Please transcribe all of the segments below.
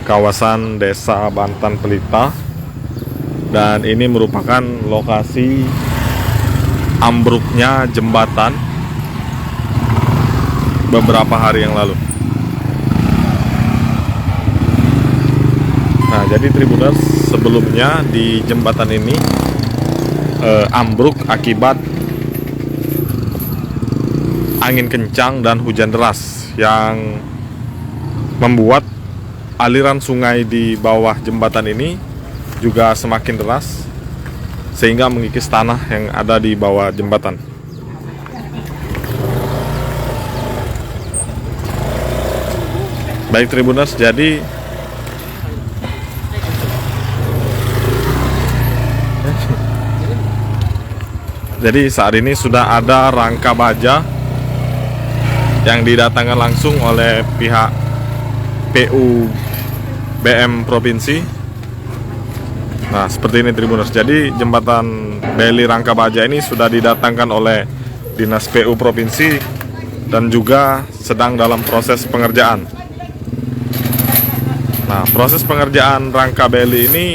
kawasan Desa Bantan Pelita, dan ini merupakan lokasi ambruknya jembatan beberapa hari yang lalu. Nah, jadi Tribuners, sebelumnya di jembatan ini ambruk akibat angin kencang dan hujan deras yang membuat aliran sungai di bawah jembatan ini juga semakin deras sehingga mengikis tanah yang ada di bawah jembatan. Baik Tribuners, jadi saat ini sudah ada rangka baja yang didatangkan langsung oleh pihak PU BM Provinsi. Nah, seperti ini Tribuners. Jadi jembatan Beli Rangka Baja ini sudah didatangkan oleh Dinas PU Provinsi dan juga sedang dalam proses pengerjaan. Nah, proses pengerjaan Rangka Beli ini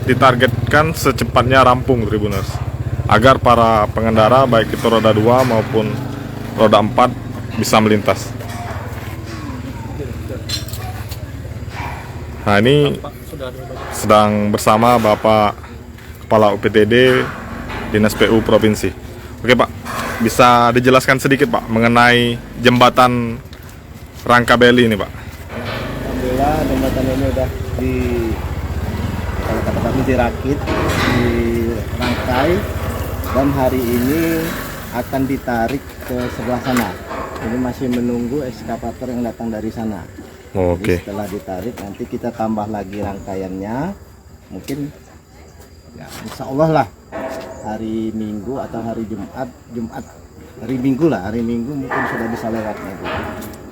ditargetkan secepatnya rampung Tribuners, agar para pengendara baik itu roda 2 maupun roda 4 bisa melintas. Nah, ini sedang bersama Bapak Kepala UPTD Dinas PU Provinsi. Oke Pak, bisa dijelaskan sedikit Pak mengenai jembatan Rangka Beli ini Pak? Alhamdulillah jembatan ini udah kalau kata kami dirakit, dirangkai, dan hari ini akan ditarik ke sebelah sana. Ini masih menunggu ekskavator yang datang dari sana. Oke. Jadi setelah ditarik nanti kita tambah lagi rangkaiannya. Mungkin ya insya Allah lah hari Minggu atau hari Jumat hari Minggu mungkin sudah bisa lewat gitu,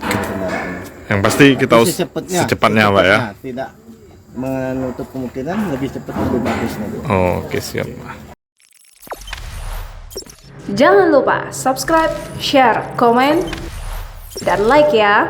kendaraannya. Yang pasti kita harus secepatnya Pak ya. Tidak menutup kemungkinan, lebih cepat lebih bagus nanti. Oke, siap Pak. Jangan lupa subscribe, share, komen, dan like ya.